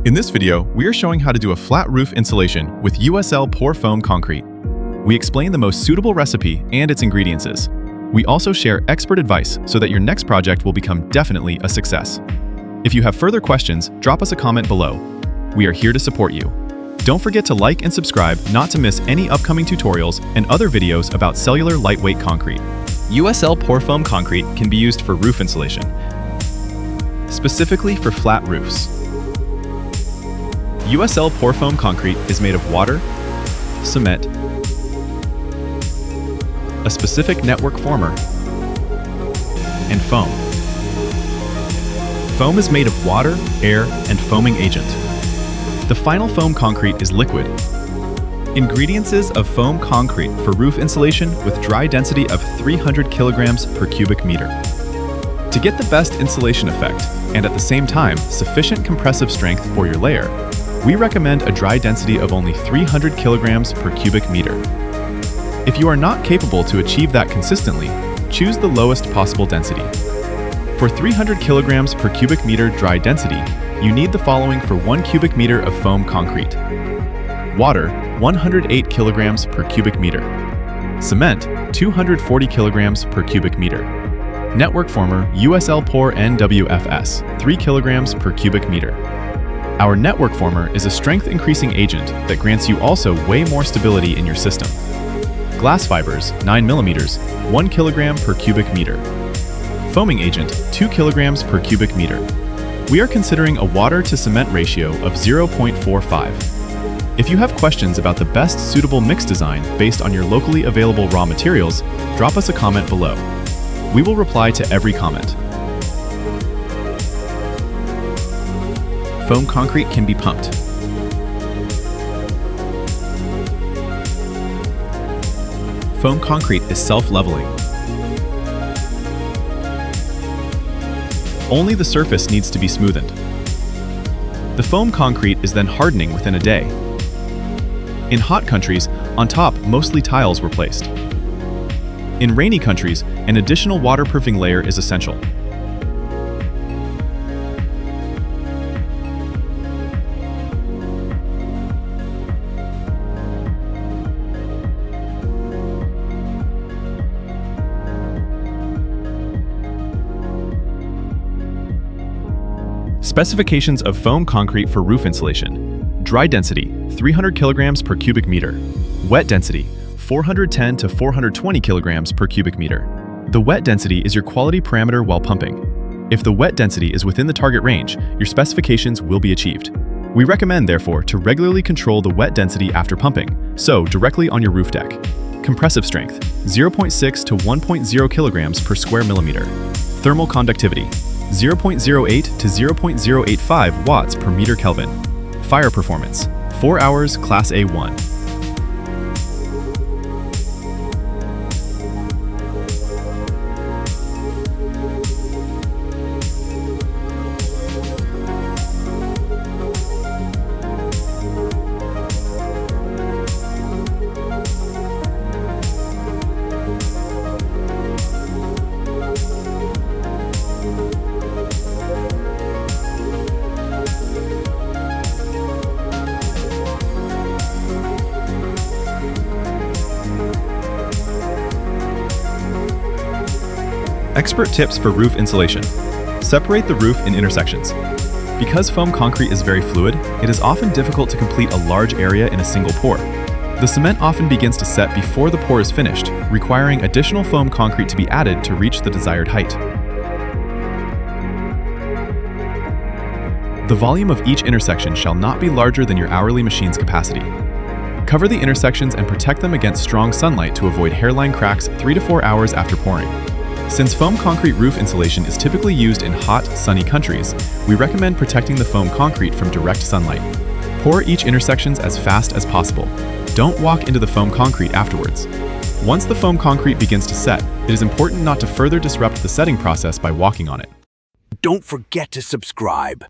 In this video, we are showing how to do a flat roof insulation with USL Pour Foam Concrete. We explain the most suitable recipe and its ingrediences. We also share expert advice so that your next project will become definitely a success. If you have further questions, drop us a comment below. We are here to support you. Don't forget to like and subscribe not to miss any upcoming tutorials and other videos about cellular lightweight concrete. USL Pour Foam Concrete can be used for roof insulation, specifically for flat roofs. USL Pour Foam Concrete is made of water, cement, a specific network former, and foam. Foam is made of water, air, and foaming agent. The final foam concrete is liquid. Ingrediences of foam concrete for roof insulation with dry density of 300 kilograms per cubic meter. To get the best insulation effect, and at the same time sufficient compressive strength for your layer, we recommend a dry density of only 300 kilograms per cubic meter. If you are not capable to achieve that consistently, choose the lowest possible density. For 300 kilograms per cubic meter dry density, you need the following for 1 cubic meter of foam concrete. Water, 108 kilograms per cubic meter. Cement, 240 kilograms per cubic meter. Network former USL Pour NWFS, 3 kilograms per cubic meter. Our network former is a strength-increasing agent that grants you also way more stability in your system. Glass fibers, 9 millimeters, 1 kilogram per cubic meter. Foaming agent, 2 kilograms per cubic meter. We are considering a water to cement ratio of 0.45. If you have questions about the best suitable mix design based on your locally available raw materials, drop us a comment below. We will reply to every comment. Foam concrete can be pumped. Foam concrete is self-leveling. Only the surface needs to be smoothened. The foam concrete is then hardening within a day. In hot countries, on top mostly tiles were placed. In rainy countries, an additional waterproofing layer is essential. Specifications of foam concrete for roof insulation. Dry density, 300 kilograms per cubic meter. Wet density, 410 to 420 kilograms per cubic meter. The wet density is your quality parameter while pumping. If the wet density is within the target range, your specifications will be achieved. We recommend, therefore, to regularly control the wet density after pumping, so directly on your roof deck. Compressive strength, 0.6 to 1.0 kilograms per square millimeter. Thermal conductivity, 0.08 to 0.085 watts per meter Kelvin. Fire performance, 4 hours Class A1. Expert tips for roof insulation. Separate the roof in intersections. Because foam concrete is very fluid, it is often difficult to complete a large area in a single pour. The cement often begins to set before the pour is finished, requiring additional foam concrete to be added to reach the desired height. The volume of each intersection shall not be larger than your hourly machine's capacity. Cover the intersections and protect them against strong sunlight to avoid hairline cracks 3 to 4 hours after pouring. Since foam concrete roof insulation is typically used in hot, sunny countries, we recommend protecting the foam concrete from direct sunlight. Pour each intersections as fast as possible. Don't walk into the foam concrete afterwards. Once the foam concrete begins to set, it is important not to further disrupt the setting process by walking on it. Don't forget to subscribe.